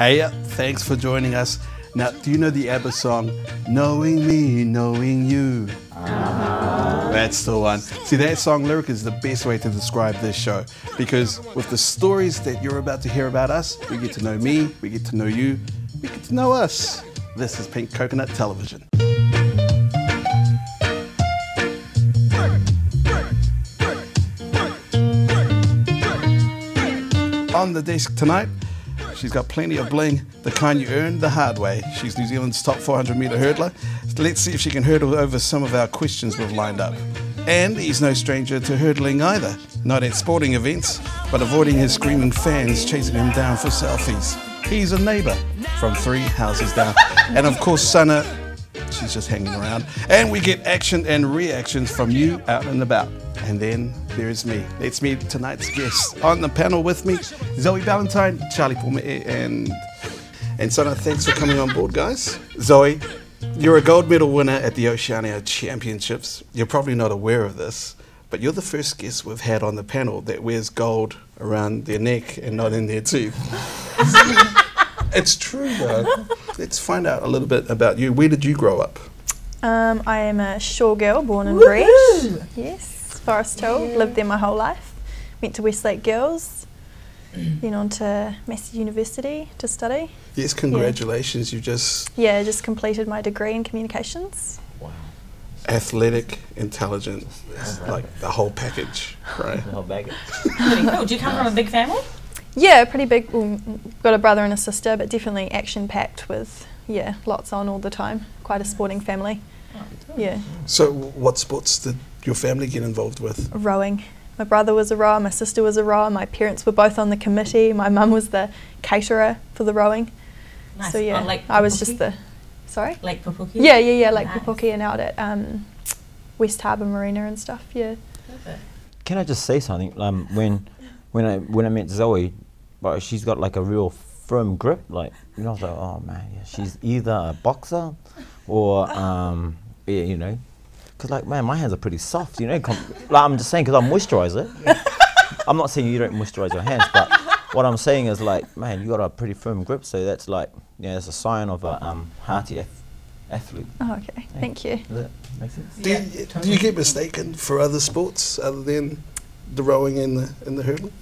Hey, thanks for joining us. Now, do you know the ABBA song, Knowing Me, Knowing You? That's the one. See, that song lyric is the best way to describe this show, because with the stories that you're about to hear about us, we get to know me, we get to know you, we get to know us. This is Pink Coconut Television. On the desk tonight, she's got plenty of bling, the kind you earn the hard way. She's New Zealand's top 400-metre hurdler. Let's see if she can hurdle over some of our questions we've lined up. And he's no stranger to hurdling either. Not at sporting events, but avoiding his screaming fans chasing him down for selfies. He's a neighbour from 3 houses down. And of course, Sana, she's just hanging around. And we get action and reactions from you out and about. And then there's me. Let's meet tonight's guests. On the panel with me, Zoe Ballantyne, Charlie Pome'e, and Sana, thanks for coming on board, guys. Zoe, you're a gold medal winner at the Oceania Championships. You're probably not aware of this, but you're the first guest we've had on the panel that wears gold around their neck and not in their teeth. It's true, though. Let's find out a little bit about you. Where did you grow up? I am a shore girl, born and bred. Yes. Forest Hill, lived there my whole life. Went to Westlake Girls, then on to Massey University to study. Yes, congratulations. You just completed my degree in communications. Wow. Athletic, intelligent, like the whole package, right? The whole baggage. Pretty cool. Do you come from a big family? Yeah, pretty big. Well, got a brother and a sister, but definitely action-packed with, lots on all the time. Quite a sporting family. Yeah. So what sports did your family get involved with? Rowing. My brother was a rower, my sister was a rower, my parents were both on the committee, my mum was the caterer for the rowing. Nice. So yeah, Lake I was Pupuki? just the, sorry? Lake Pupuki? Yeah, Lake Nice. Pupuki and out at West Harbour Marina and stuff, yeah. Perfect. Can I just say something? When I met Zoe, but she's got like a real firm grip. Like, I was like, oh man, yeah, she's either a boxer or because like, man, my hands are pretty soft, like, I'm just saying, because I moisturize it. I'm not saying you don't moisturize your hands, but what I'm saying is, like, man, you got a pretty firm grip, so that's like, it's a sign of a hearty athlete. Oh, okay, thank you. Does that make sense? Do you get mistaken for other sports other than the rowing and the hurdling?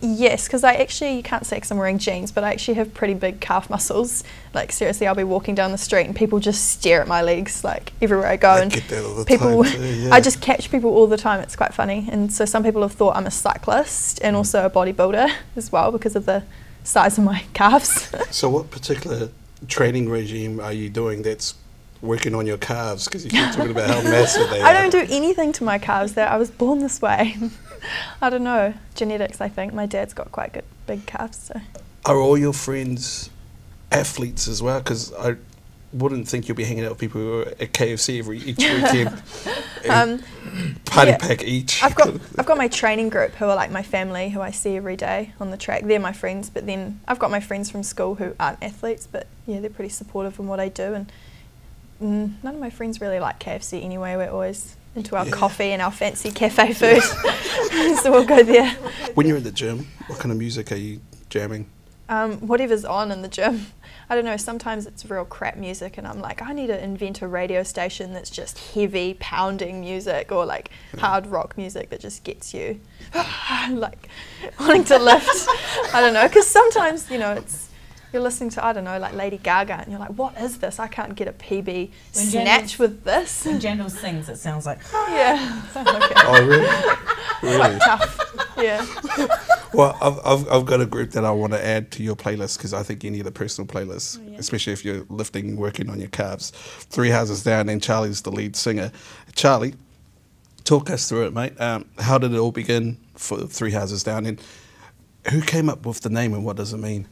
Yes, because you can't see because I'm wearing jeans, but I actually have pretty big calf muscles. Like, seriously, I'll be walking down the street and people just stare at my legs, like, everywhere I go. I and get that all the people, time too, yeah. I just catch people all the time. It's quite funny. And so some people have thought I'm a cyclist and also a bodybuilder as well because of the size of my calves. So what particular training regime are you doing that's working on your calves? Because you keep talking about how massive they are. I don't do anything to my calves. I was born this way. I don't know. Genetics, I think. My dad's got quite good big calves. So. Are all your friends athletes as well? Because I wouldn't think you'll be hanging out with people who are at KFC each weekend. Party pack each. I've got my training group who are like my family, who I see every day on the track. They're my friends, but then I've got my friends from school who aren't athletes, but yeah, they're pretty supportive in what I do. And none of my friends really like KFC anyway. We're always into our coffee and our fancy cafe food. So we'll go there. When you're in the gym, what kind of music are you jamming? Whatever's on in the gym. I don't know, sometimes it's real crap music and I'm like, I need to invent a radio station that's just heavy pounding music or like hard rock music that just gets you like wanting to lift. I don't know, because sometimes, you're listening to, I don't know, like Lady Gaga and you're like, what is this? I can't get a PB snatch with this. When Jandal sings, it sounds like... Yeah. Okay. Oh, really? Really? Quite tough, yeah. Well, I've got a group that I want to add to your playlist because I think you need a personal playlist, especially if you're lifting, working on your calves. 3 Houses Down, and Charlie's the lead singer. Charlie, talk us through it, mate. How did it all begin for 3 Houses Down, and who came up with the name and what does it mean?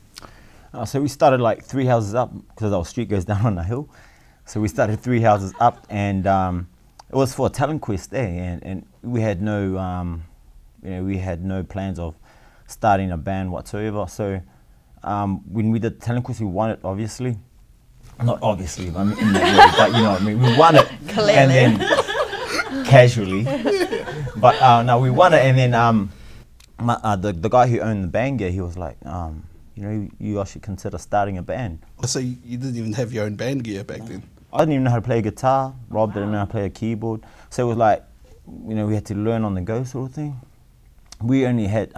So we started like 3 houses up because our street goes down on a hill. So we started 3 houses up, and it was for a talent quest there, and we had no, we had no plans of starting a band whatsoever. So when we did talent quest, we won it, obviously. Not obviously, I mean, in that way, but you know what I mean. We won it, Clearly. and then casually. But no, we won it, and then the guy who owned the band, he was like. you know, you guys should consider starting a band. So you didn't even have your own band gear back then? I didn't even know how to play a guitar. Rob didn't know how to play a keyboard. So it was like, you know, we had to learn on the go sort of thing. We only had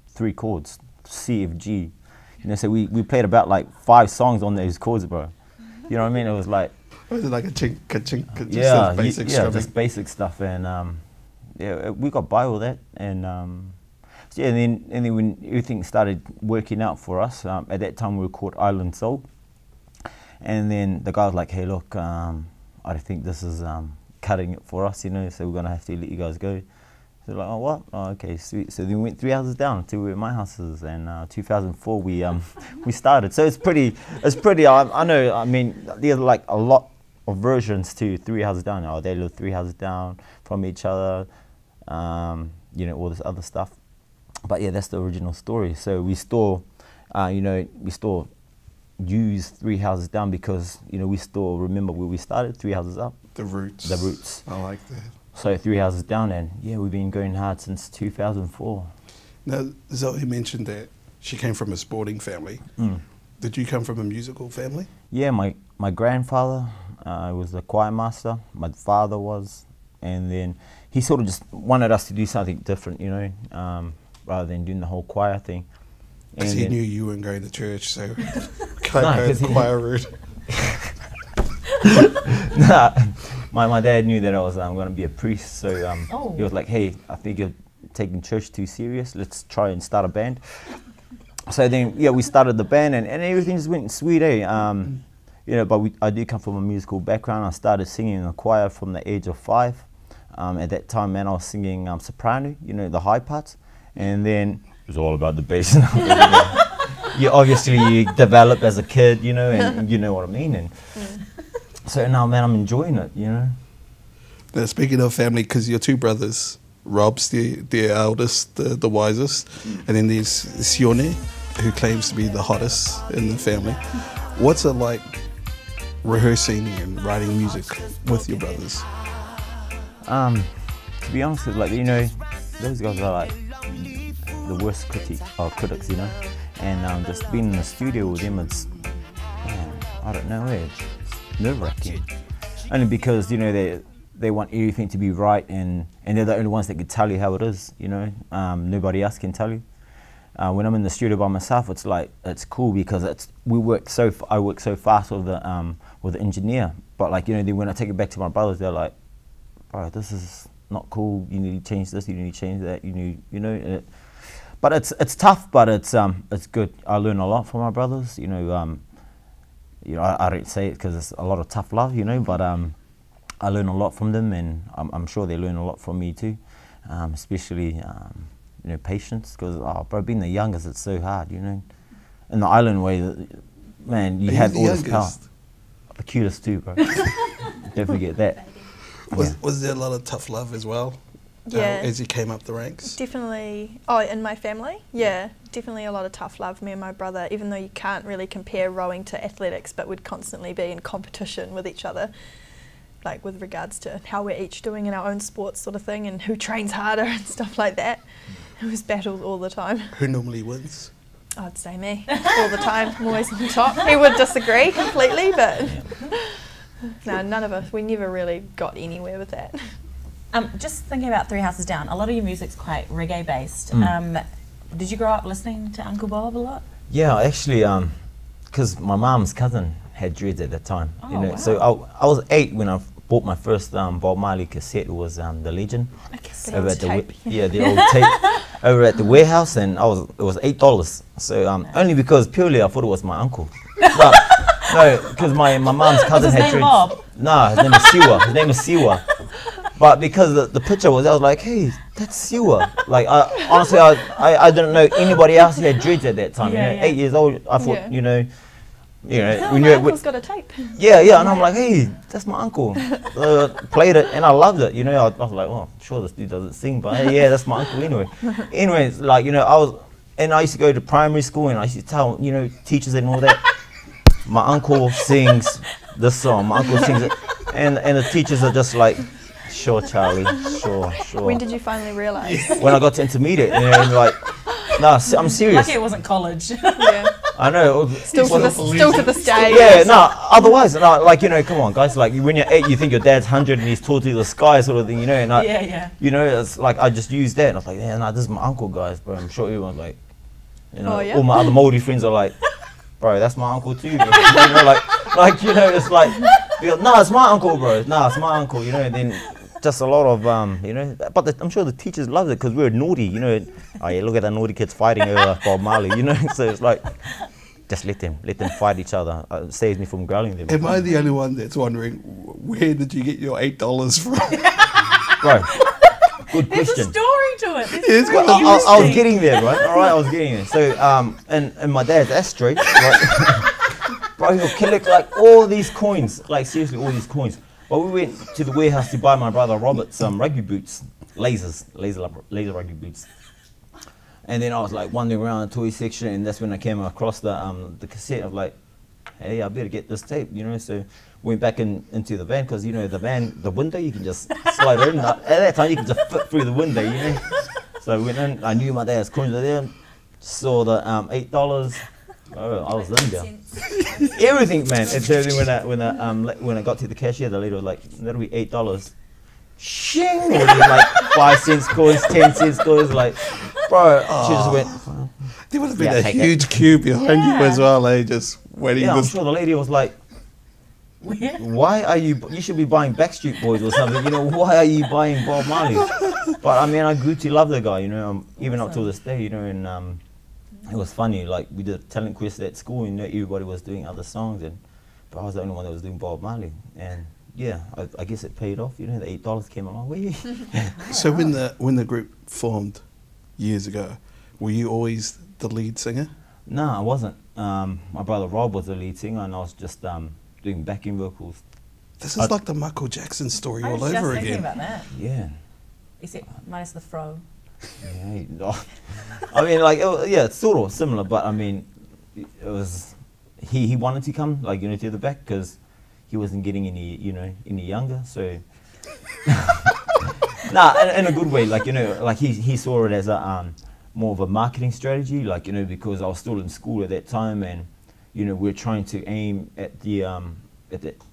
3 chords, C, F, G. You know, so we played about like 5 songs on those chords, bro. You know what I mean? It was like... Was it like a chink, just yeah, basic yeah, just basic stuff. And yeah, we got by with that. And so yeah, and then when everything started working out for us, at that time we were called Island Soul. And then the guy was like, hey, look, I don't think this is cutting it for us, you know, so we're going to have to let you guys go. So like, oh, what? Oh, okay, sweet. So then we went 3 houses down to where my house is, and 2004 we started. So it's pretty. I know. I mean, there's like a lot of versions to 3 houses down. Oh, they live 3 houses down from each other. You know, all this other stuff. But yeah, that's the original story. So we still, you know, use 3 houses down because, you know, we still remember where we started, 3 houses up. The roots. The roots. I like that. So 3 houses down, and yeah, we've been going hard since 2004. Now, Zoe mentioned that she came from a sporting family. Did you come from a musical family? Yeah, my grandfather was a choir master, my father was, and then he sort of just wanted us to do something different, you know, rather than doing the whole choir thing. Because he knew you weren't going to church, so can't go the choir route. Nah, my dad knew that I was going to be a priest, so he was like, hey, I think you're taking church too serious, let's try and start a band. So then, yeah, we started the band, and everything just went sweet, eh? You know, but I do come from a musical background. I started singing in the choir from the age of 5. At that time, man, I was singing soprano, you know, the high parts, and then it was all about the bass. You obviously develop as a kid, you know, and you know what I mean. And so now, man, I'm enjoying it, you know. Now, speaking of family, because your 2 brothers, Rob's the eldest, the wisest, and then there's Sione, who claims to be the hottest in the family. What's it like rehearsing and writing music with your brothers? To be honest with you, like, you know, those guys are like the worst critics, you know, and just being in the studio with them, it's, I don't know, it's nerve-wracking. Only because, you know, they want everything to be right, and they're the only ones that can tell you how it is, you know. Nobody else can tell you. When I'm in the studio by myself, it's like, it's cool because I work so fast with the engineer. But like, you know, then when I take it back to my brothers, they're like, bro, this is not cool. You need to change this. You need to change that. You know. But it's tough, but it's good. I learn a lot from my brothers. You know, I don't say it because it's a lot of tough love. You know, but I learn a lot from them, and I'm sure they learn a lot from me too. Especially you know, patience, because bro, being the youngest, it's so hard. You know, in the island way, man, you have all this power. The cutest too, bro. Don't forget that. Was there a lot of tough love as well? Yeah. As you came up the ranks? Definitely. Oh, in my family? Yeah, definitely a lot of tough love. Me and my brother, even though you can't really compare rowing to athletics, but we'd constantly be in competition with each other, like with regards to how we're each doing in our own sports sort of thing, and who trains harder and stuff like that. It was battles all the time. Who normally wins? I'd say me, all the time. I'm always on top. He would disagree completely, but no, none of us, we never really got anywhere with that. Just thinking about 3 houses down, a lot of your music's quite reggae based. Did you grow up listening to Uncle Bob a lot? Yeah, actually, because my mom's cousin had dreads at that time. Oh, you know, wow. so I was 8 when I bought my first Bob Marley cassette. It was The Legend. Over at the old tape over at the warehouse, and it was $8. So only because purely I thought it was my uncle. But, no, because my mom's cousin had dreads. Bob? No, his name is Siwa. His name is Siwa. But because the picture was, I was like, hey, that's Siwa. Like, honestly, I didn't know anybody else who had dreads at that time. Yeah, you know, 8 years old, I thought, you know, Oh, my uncle's got a tape. Yeah, and I'm like, hey, that's my uncle. Played it, and I loved it. You know, I was like, oh, sure, this dude doesn't sing, but hey, yeah, that's my uncle anyway. Anyways, like, you know, I used to go to primary school, and I used to tell, you know, teachers and all that, my uncle sings this song, my uncle sings it, and the teachers are just like, sure, Charlie, sure. When did you finally realise? When I got to intermediate, you know, and like, No, I'm serious. Lucky it wasn't college. Yeah. I know. Still to the stage. Yeah, no, otherwise, no, like, you know, come on, guys, like, when you're 8, you think your dad's 100 and he's tall to the sky sort of thing, you know, and Yeah. you know, it's like, I just used that, and I was like, yeah, no, this is my uncle, guys, bro. I'm sure everyone's like, you know, Oh, yeah? all my other Māori friends are like, bro, that's my uncle too, bro. You know, like, you know, it's like, no, it's my uncle, bro. No, it's my uncle, you know, and then just a lot of, you know, but I'm sure the teachers loved it because we were naughty, you know. Oh yeah, look at the naughty kids fighting over Bob Marley, you know. So it's like, just let them fight each other. It saves me from growling them. Am I the only one that's wondering where did you get your $8 from? Bro, good There's a question. story to it. This Yeah, is it's got- really I was interesting. getting there, right? All right, I was getting there. So, in my dad's ashtray, right? Bro, he'll collect like all these coins, like seriously, all these coins. But we went to the warehouse to buy my brother Robert's rugby boots, laser rugby boots. And then I was like wandering around the toy section, and that's when I came across the cassette. I was like, hey, I better get this tape, you know. So went back into the van because, you know, the window you can just slide in. At that time you can just fit through the window, you know. So I went in. I knew my dad's coins were there. Saw the $8. Oh, I was in there. Everything, man. And so then when I got to the cashier, the lady was like, "That'll be $8." Shing! Or like 5 cents coins, 10 cents coins, like, bro. She just went. There would have been Yeah, a take it. huge queue behind you Yeah. as well, eh? Just waiting. Yeah, I'm this. sure the lady was like, Yeah. "Why are you? You should be buying Backstreet Boys or something. You know, why are you buying Bob Marley?" But I mean, I grew to love the guy. You know, even up to this day. You know, and it was funny. Like we did a talent quest at school, and you know, everybody was doing other songs, but I was the only one that was doing Bob Marley. And yeah, I guess it paid off. You know, the $8 came a long way. So when the group formed years ago, were you always the lead singer? No, I wasn't. My brother Rob was the lead singer, and I was just doing backing vocals. This is like the Michael Jackson story I all was just over thinking again. about that. Yeah. Except minus the fro. Yeah, I mean, like, yeah, it's sort of similar, but I mean, it was, he wanted to come, like, you know, to the back because he wasn't getting any younger, so. Nah, in a good way, like, you know, like he saw it as a, more of a marketing strategy, like, you know, because I was still in school at that time and, you know, we're trying to aim at the,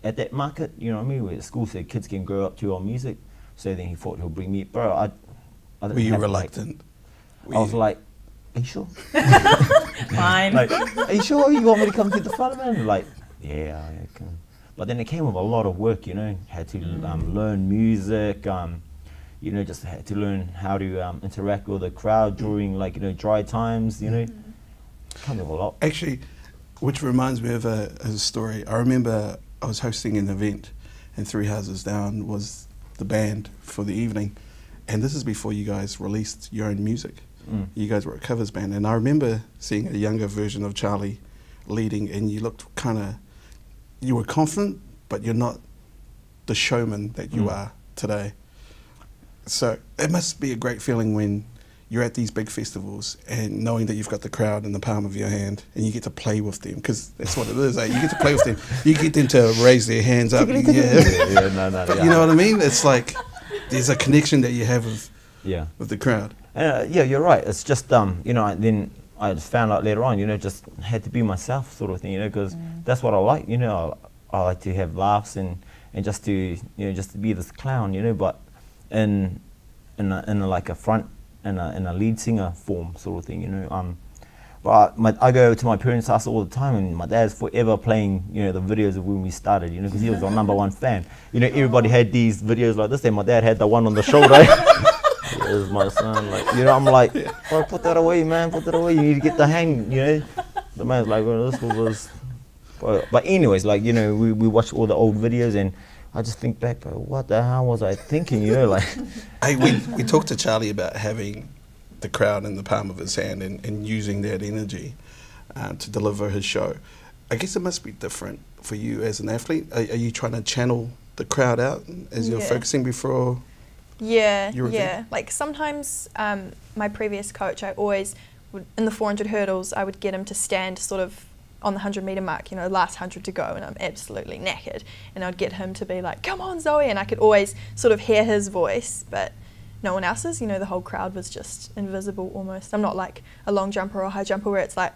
at that market, you know what I mean, where the school said kids can grow up to our music, so then he thought he'll bring me, bro, I didn't Were you have, reluctant? I was like, are you sure? Fine. Like, are you sure you want me to come to the front, man? Like, yeah, I can. But then it came with a lot of work, you know. Had to learn music, you know, just had to learn how to interact with the crowd during, like, you know, dry times, you know. Came with a lot. Actually, which reminds me of a story. I remember I was hosting an event, and 3 Houses Down was the band for the evening. And this is before you guys released your own music. You guys were a covers band. And I remember seeing a younger version of Charlie leading, and you looked you were confident, but you're not the showman that you are today. So it must be a great feeling when you're at these big festivals and knowing that you've got the crowd in the palm of your hand and you get to play with them, because that's what it is. You get to play with them. You get them to raise their hands up. No, But you know what I mean? It's like there's a connection that you have with the crowd. Yeah, you're right. It's just, you know, then I just found out later on, you know, just had to be myself sort of thing, you know, because that's what I like, you know. I like to have laughs and just to, you know, just to be this clown, you know, but in like a front, in a lead singer form sort of thing, you know. But I go to my parents' house all the time, and my dad's forever playing, you know, the videos of when we started, you know, because he was our #1 fan. You know, everybody had these videos like this, and my dad had the one on the shoulder. Here's my son, like, you know, I'm like, oh, put that away, man, put that away. You need to get the hang, you know. The man's like, well, this was. But anyways, like, you know, we watch all the old videos, and I just think back, what the hell was I thinking, you know, like. Hey, we talked to Charlie about having the crowd in the palm of his hand and using that energy to deliver his show. I guess it must be different for you as an athlete. Are you trying to channel the crowd out as you're focusing before? Yeah, your yeah. event? Like sometimes my previous coach, I always would, in the 400 hurdles, I would get him to stand sort of on the 100-meter mark, you know, last 100 to go, and I'm absolutely knackered. And I'd get him to be like, come on, Zoe, and I could always sort of hear his voice. But no one else's. You know, the whole crowd was just invisible almost. I'm not like a long jumper or a high jumper where it's like,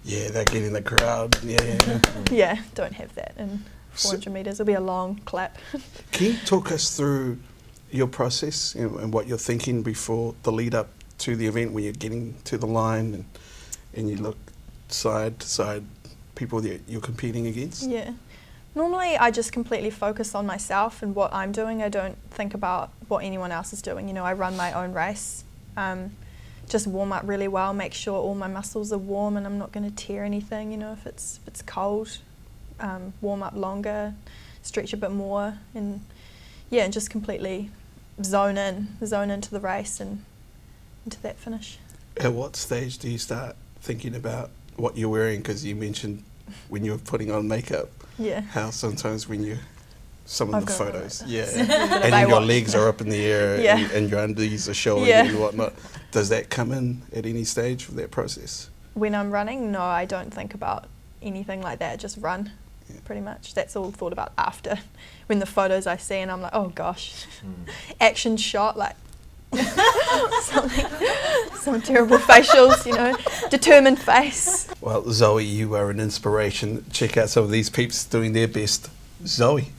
Yeah, they're getting the crowd. Yeah. yeah, don't have that in 400 metres. It'll be a long clap. Can you talk us through your process and what you're thinking before the lead up to the event, when you're getting to the line and you look side to side, people that you're competing against? Yeah. Normally I just completely focus on myself and what I'm doing. I don't think about what anyone else is doing. You know, I run my own race. Just warm up really well, make sure all my muscles are warm and I'm not going to tear anything. You know, if it's cold, warm up longer, stretch a bit more, and yeah, and just completely zone into the race and into that finish. At what stage do you start thinking about what you're wearing? Because you mentioned when you're putting on makeup, Yeah. how sometimes when you, some of I've the got photos, it. yeah, Bit of and your Baywatch. legs are up in the air Yeah. and your undies are showing Yeah. and whatnot. Does that come in at any stage of that process? When I'm running, no, I don't think about anything like that. Just run, pretty much. That's all thought about after. When the photos I see and I'm like, oh gosh, action shot, like some terrible facials, you know, determined face. Well, Zoe, you are an inspiration. Check out some of these peeps doing their best. Zoe.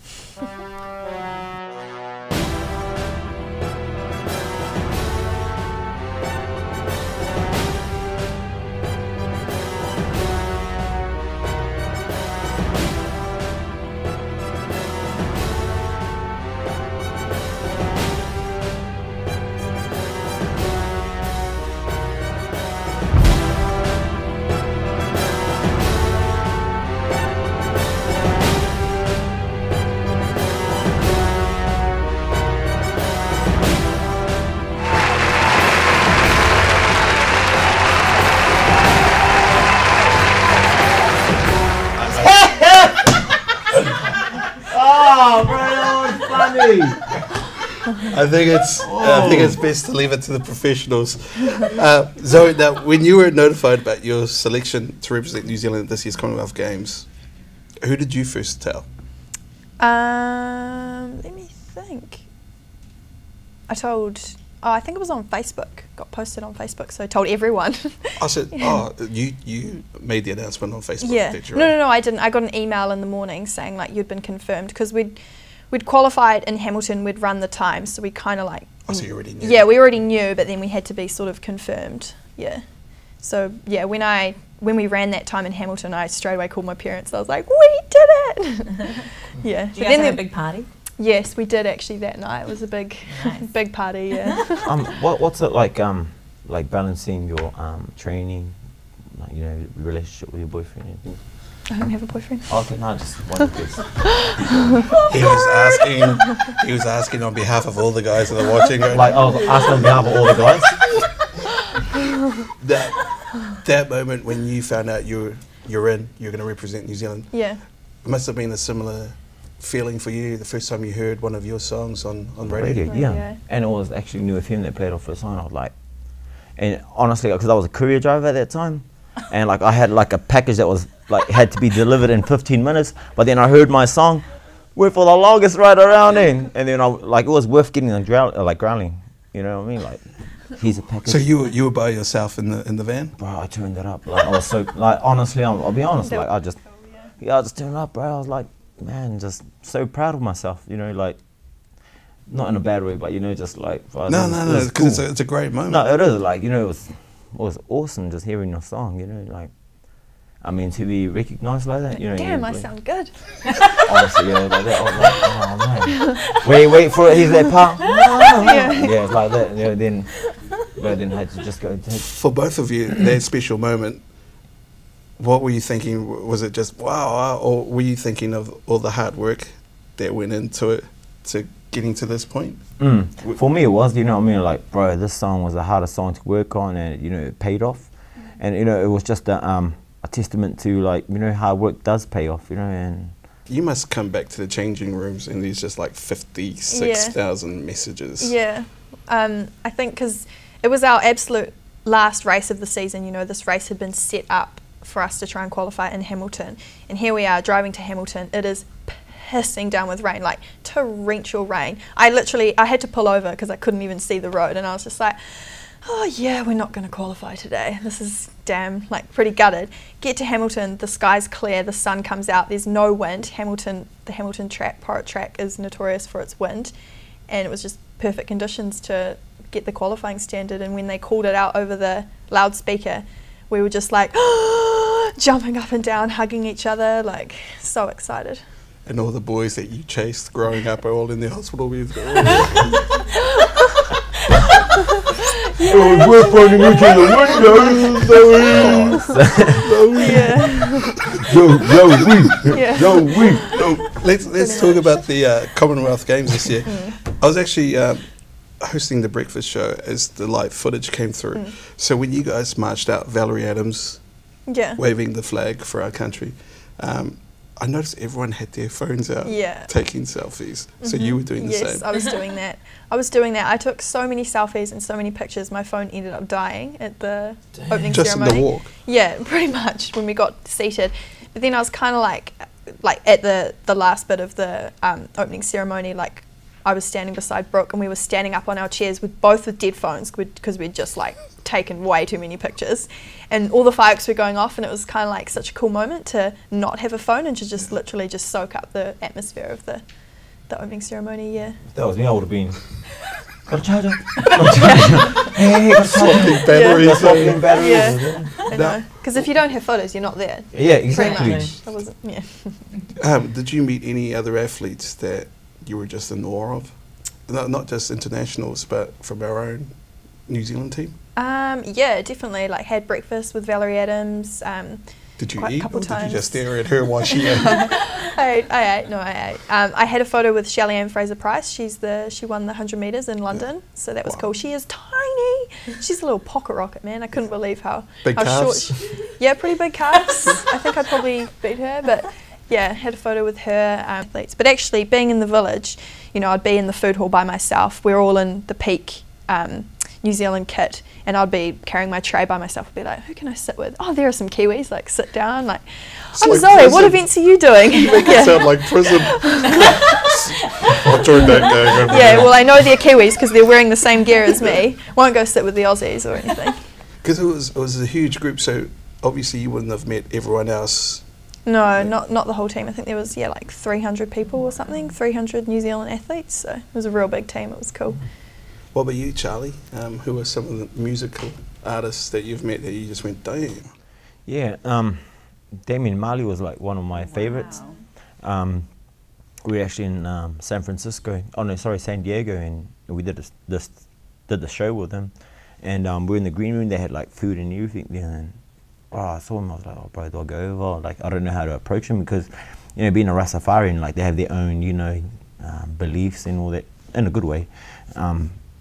Oh, bro, that was funny. I think it's best to leave it to the professionals. Zoe, now, when you were notified about your selection to represent New Zealand at this year's Commonwealth Games, who did you first tell? Let me think. I think it was on Facebook. Got posted on Facebook, so I told everyone. I said, you made the announcement on Facebook, Yeah. did you? No, I didn't. I got an email in the morning saying like you'd been confirmed because we'd qualified in Hamilton. We'd run the time, so we kind of like. Oh, so you already knew? Yeah, we already knew, but then we had to be sort of confirmed. Yeah. So yeah, when we ran that time in Hamilton, I straight away called my parents. I was like, we did it. Yeah. Did you guys have a big party? Yes, we did actually that night. It was a big, big party. Yeah. What's it like balancing your training, like, you know, relationship with your boyfriend and things? I don't have a boyfriend. Okay, no, just wondered this. He was asking on behalf of all the guys that are watching. Like, I was asking on behalf of all the guys. That moment when you found out you're going to represent New Zealand, Yeah. it must have been a similar feeling for you the first time you heard one of your songs on radio. Yeah. Radio. And it was actually New FM that played our first song. I was like, and honestly, because I was a courier driver at that time, and like I had like a package that was like had to be delivered in 15 minutes, but then I heard my song, went for the longest ride around in, and then it was worth getting growling, you know what I mean? Like, here's a package. So you were by yourself in the van? Bro, I turned it up. Like, I was so, like, honestly, I'll be honest, like, I just turned it up, bro. I was like, man, just so proud of myself, you know, like, not in a bad way, but, you know, just like, No, because it's a great moment. No, it is, like, you know, it was awesome just hearing your song, you know, like, I mean, to be recognised like that, you know. Damn, I sound good. Honestly, yeah, like that, I was like, oh, man. Wait for it, here's that part. Yeah, it's like that, you know, then I had to just go. For both of you, that special moment, what were you thinking? Was it just wow, or were you thinking of all the hard work that went into it to getting to this point? For me, it was, you know what I mean? Like, bro, this song was the hardest song to work on, and, you know, it paid off. And, you know, it was just a testament to, like, you know, hard work does pay off, you know. And you must come back to the changing rooms and there's just like 56,000 messages. Yeah. I think because it was our absolute last race of the season, you know, this race had been set up for us to try and qualify in Hamilton. And here we are driving to Hamilton. It is pissing down with rain, like torrential rain. I had to pull over because I couldn't even see the road, and I was just like, oh yeah, we're not going to qualify today. This is damn, like, pretty gutted. Get to Hamilton, the sky's clear, the sun comes out, there's no wind. The Hamilton track, Porritt track, is notorious for its wind, and it was just perfect conditions to get the qualifying standard. And when they called it out over the loudspeaker, we were just like jumping up and down, hugging each other, like so excited. And all the boys that you chased growing up are all in the hospital with you. We're pointing into the window. Let's talk about the Commonwealth Games this year. I was actually hosting the breakfast show as the live footage came through. So when you guys marched out, Valerie Adams waving the flag for our country, I noticed everyone had their phones out taking selfies. So you were doing the same. Yes, I was doing that. I took so many selfies and so many pictures, my phone ended up dying at the opening ceremony. Just in the walk? Yeah, pretty much, when we got seated. But then I was kind of like at the last bit of the opening ceremony, like I was standing beside Brooke and we were standing up on our chairs with dead phones because we'd just like taken way too many pictures, and all the fireworks were going off, and it was kind of like such a cool moment to not have a phone and to just literally just soak up the atmosphere of the opening ceremony. Yeah. If that was me, I would have been. Got a charger. Hey, got a Swapping batteries. Swapping batteries. Yeah. I know. Because if you don't have photos, you're not there. Yeah, exactly. Pretty much. I wasn't. Yeah. Did you meet any other athletes that you were just in awe of? Not just internationals, but from our own New Zealand team? Yeah, definitely. Like, had breakfast with Valerie Adams. Did you quite eat, a couple or times. did you just stare at her while she ate? I ate. I had a photo with Shelly-Ann Fraser-Price. She won the 100 metres in London, so that was cool. She is tiny. She's a little pocket rocket, man. I couldn't believe how short. Yeah, pretty big calves. I think I'd probably beat her, but yeah, had a photo with her athletes. But actually, being in the village, you know, I'd be in the food hall by myself. We're all in the peak New Zealand kit, and I'd be carrying my tray by myself. I'd be like, who can I sit with? Oh, there are some Kiwis. Like, sit down. Like, I'm like Zoe. prison. What events are you doing? You make it sound like prison. I'll join that gang. Yeah, well, I know they're Kiwis because they're wearing the same gear as me. Won't go sit with the Aussies or anything. Because it was a huge group, so obviously you wouldn't have met everyone else. No, not the whole team. I think there was like 300 people or something, 300 New Zealand athletes. So it was a real big team. It was cool. What about you, Charlie? Who are some of the musical artists that you've met that you just went, damn? Yeah, Damien Marley was like one of my favourites. We were actually in San Diego, and we did the show with them. And we were in the green room. They had like food and everything there. And I saw him. I was like, oh, bro, do I go over? Like, I don't know how to approach him because, you know, being a Rastafarian, like they have their own, you know, beliefs and all that in a good way.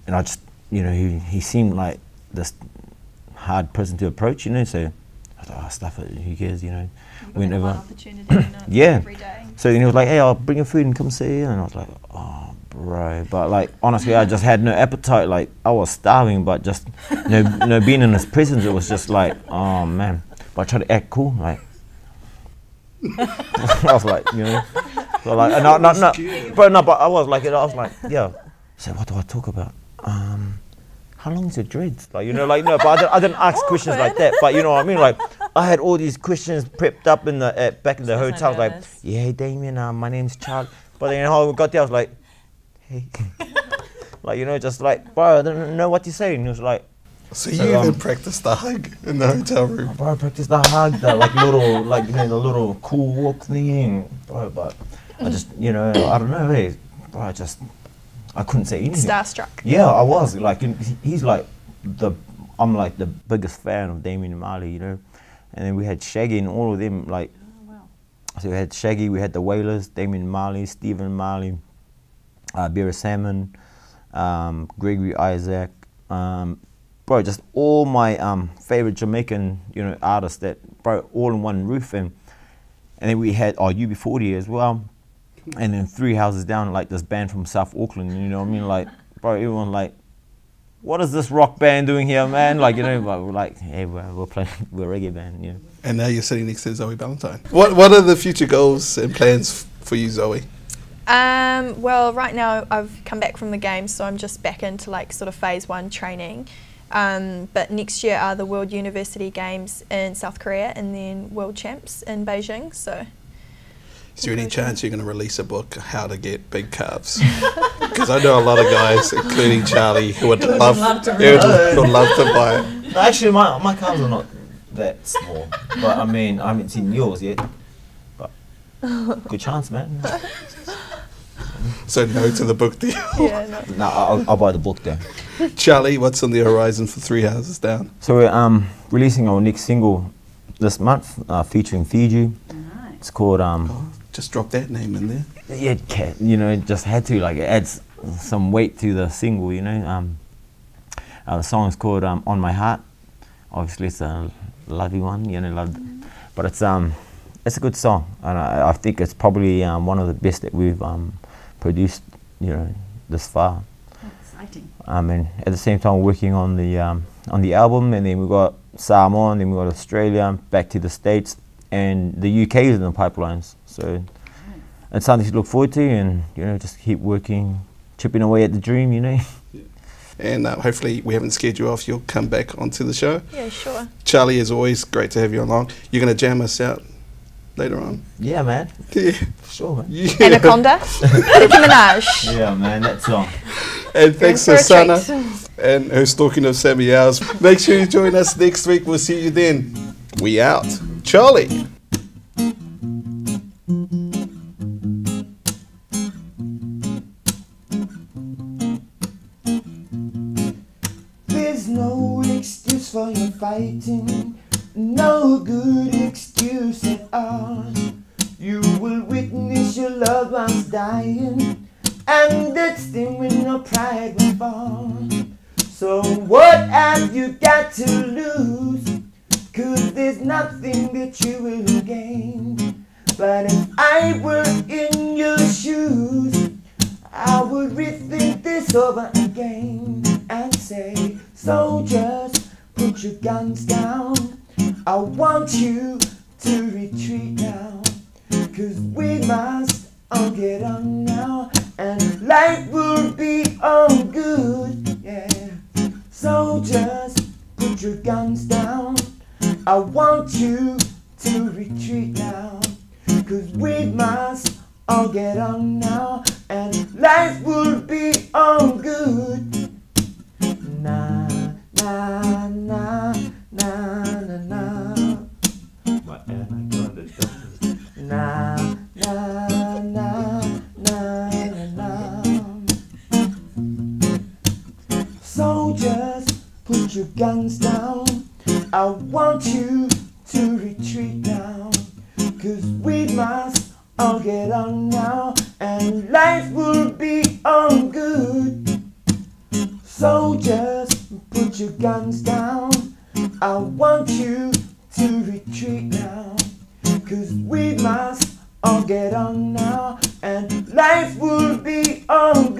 And I just, you know, he seemed like this hard person to approach, you know, so I thought, oh, stuff it, who cares, you know. Went over. Yeah. Every day. So then he was like, hey, I'll bring you food and come see you. And I was like, oh, bro. But like, honestly, I just had no appetite. Like, I was starving, but just, you know, being in his presence, it was just like, oh, man. But I tried to act cool, like. I was like, you know. So like, but I was like, yeah. So what do I talk about? How long's your dreads? Like, you know, like, no, but I didn't ask questions like that. But you know what I mean? Like, I had all these questions prepped up in the back in the hotel. I was like, yeah, hey, Damien, my name's Charlie. But then how we got there, I was like, hey, like, you know, just like, bro, I don't know what to say. And he was like, so you even practiced the hug in the hotel room? Bro, I practiced the hug, the like little, like, you know, the little cool walk thing. Bro, but I just, you know, I don't know, hey, bro, I couldn't say anything. Starstruck. Yeah, I was. Like, he's like I'm like the biggest fan of Damien Marley, you know. And then we had Shaggy and all of them, like, so we had Shaggy, we had the Wailers, Damien Marley, Stephen Marley, Beera Salmon, Gregory Isaac, bro, just all my favorite Jamaican, you know, artists that, bro, all in one roof. And then we had UB40 as well. And then 3 houses down, like this band from South Auckland, you know what I mean? Like, bro, everyone like, what is this rock band doing here, man? Like, you know, but we're like, hey, we're a reggae band, you know. And now you're sitting next to Zoe Ballantyne. What are the future goals and plans for you, Zoe? Well, right now I've come back from the games, so I'm just back into like sort of phase 1 training. But next year are the World University Games in South Korea and then World Champs in Beijing. So, is there any chance you're going to release a book, How to Get Big Calves? Because I know a lot of guys, including Charlie, who would love to buy it. No, actually, my calves are not that small. But I mean, I haven't seen yours yet. But good chance, man. So no to the book deal. yeah, no. No, I'll buy the book though. Charlie, what's on the horizon for Three Houses Down? So we're releasing our next single this month, featuring Fiji. Nice. It's called Just drop that name in there. yeah, you know, just had to, like, it adds some weight to the single, you know. The song is called On My Heart. Obviously, it's a lovey one, you know, but it's a good song, and I think it's probably one of the best that we've produced, you know, this far. Exciting. And at the same time, working on the album, and then we got Samoa, and then we got Australia, back to the States, and the UK is in the pipelines. So it's something to look forward to, and you know, just keep working, chipping away at the dream, you know. And hopefully we haven't scared you off. You'll come back onto the show. Yeah, sure. Charlie, as always, great to have you along. You're going to jam us out later on. Yeah, man. Yeah. Sure, man. Yeah. Anaconda, Nicki Minaj. Yeah, man, that song. And thanks to In for a Sana treat. and her stalking of Sammy Hours. Make sure you join us next week. We'll see you then. We out. Charlie. There's no excuse for your fighting, no good excuse at all. You will witness your loved ones dying, and that's them when no pride will fall. So what have you got to lose? 'Cause there's nothing that you will gain. But if I were in your shoes, I would rethink this over again and say, soldiers, put your guns down. I want you to retreat now, 'cause we must all get on now, and life will be all good, yeah. Soldiers, put your guns down. I want you to retreat now, 'cause we must all get on now, and life will be all good. Na na na na na na. Na na na na na na. Soldiers, put your guns down. I want you to retreat now, 'cause we must all get on now, and life will be all good. Soldiers, put your guns down. I want you to retreat now, 'cause we must all get on now, and life will be all good.